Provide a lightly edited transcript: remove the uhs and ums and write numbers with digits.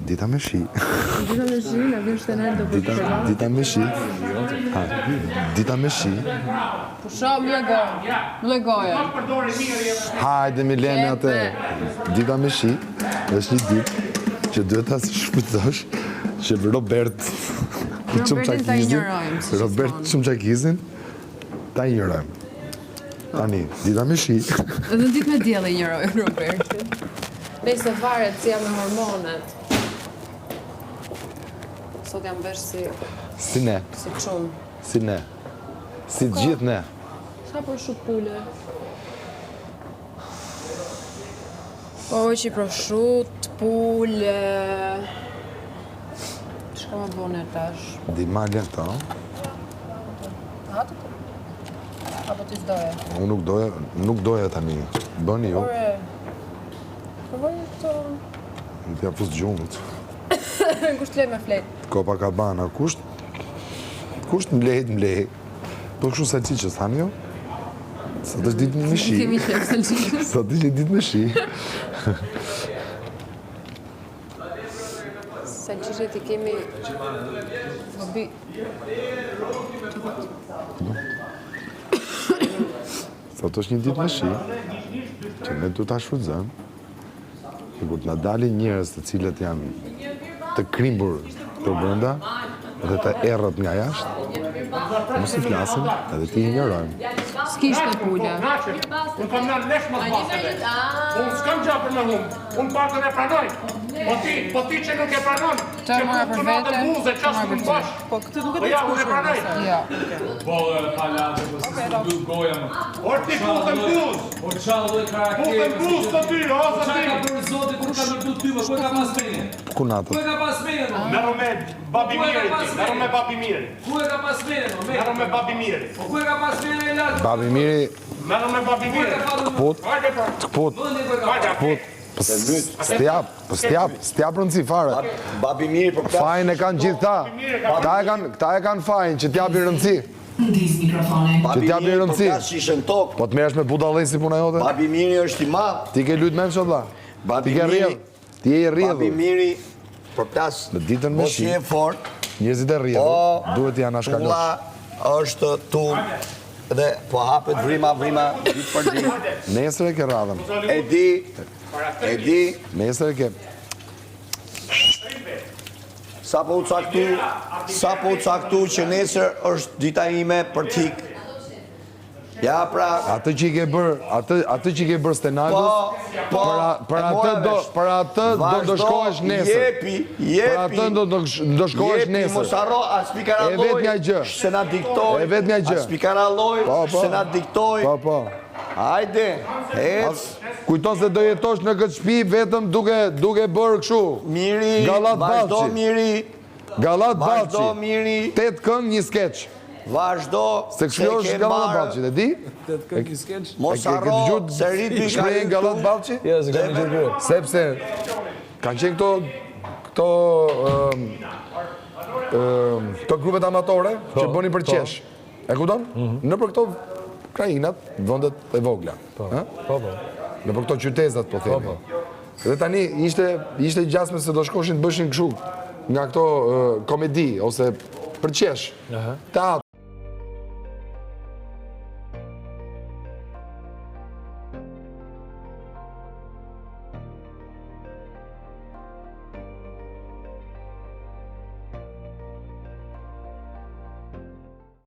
Dita me shi. Dita me shi, na vjen Shtenerdo për shkërbam. Dita me shi. Dita me shi. Po shoh më goja. Hajde Milene atë. Dita me shi. Është një ditë që duhet ta shpëtosh që Robert Çumçakizin ta injorojmë. Tani, dita me shi. Edhe ditë me diell injorojmë Robertin. Nëse varet si jam me hormonet. Sot jam vesh si ne. Si çun. Si ne. Si gjithë ne. Sa për shutpule? Po që proshut, pule. Çka më bën tash? Di malen këto. Ato. Apo ti s'doje? Unë nuk doja tani. Bëni ju. Provoj të... Në t'ja fus gjumët. Kusht lej me flet? Copacabana, kusht mlejt. Po kështu salciqës, thanë jo? Sot është ditë me shi. Kemi qef salciqës. Sot është ditë me shi. Salciqët i kemi... Gobi... Sot është një ditë me shi, që ne du ta shfrytëzojmë. Kur të na dalin njerëz të cilët janë të krimbur për brenda dhe të errët nga jashtë, mos i flasim edhe ti injorojmë. S'kish në pule. Unë kam nërë lesh më zbaseve. Unë s'kam gjapër me humë. Unë pakën e pranoj. Po ti që nuk e pranon, që marrë për vete, muze, qasë më bash. Po këtë nuk e Po të ja, unë e pranoj. Ja. Bolë, palate, po si se du goja më. Orë ti putën buz. O qalë dhe karakterë. Putën buz të ty, o Qa zë ka ti. për zote, kur ka mërdu ty, po ku e ka pas menje? Ku natët? Ku e ka pas menje, no? Mero me babi mirë ti, mero me babi mirë. Ku e ka pas menje, no? Mero me babi mirë. Po ku e ka pas menje e lartë? Babi miri, Mero me babi mirë. këput, Hajde pra. këput, Mëndi ku e ka pas. këput. S'tjap rëndësi fare. Babi mirë për këtë. Fajin e kanë gjithë ta. Këta e kanë fajin që t'japi rëndësi. Babi t'japi mirë për rëndësi. këtë që ishën tokë. Po t'merresh me budallin si puna jote? Babi mirë është i madh. Ti ke lut me më qëtë. Babi Ti ke miri. rrjedh. Ti je i Babi rrjedhur. mirë për këtë. Në ditën me shi. Mos je fort. Njerëzit e rrjedhur. Duhet janë ashkalosh. Pulla është tu dhe po hapet vrima ditë për ditë. Nesër e ke radhën. E di, Nesër e ke. sa po u caktu që nesër është dita ime për t'ik. Ja pra, Atë që i ke bërë Stenagos, për atë do shkohesh nesër. Për atë do shkohesh nesër. Mos harro, as E vetë një gjë. se na diktoj. E vetë një gjë. As pikaralloj, Po. se na diktoj. Po. Hajde, ec. Kujton se do jetosh në këtë shtëpi vetëm duke bërë kështu. Miri, Gallat vazhdo Balçi. miri. Gallat Vazhdo Balçi. miri. 8 këngë, një skeç. Vazhdo. Se kështu është Gallat Balçi, e di? Mos harro, se ritmi ka Shprehjen Gallat Balçi? Jo, se kam gjurë. Sepse kanë qenë këto grupet amatore që bënin për qesh. E kupton? Në për këto krajinat, vendet e vogla. Po. Në për këto qytetat, po themi. Dhe tani ishte gjasme se do shkoshin të bëshin kështu nga këto komedi ose për qesh. Teatr.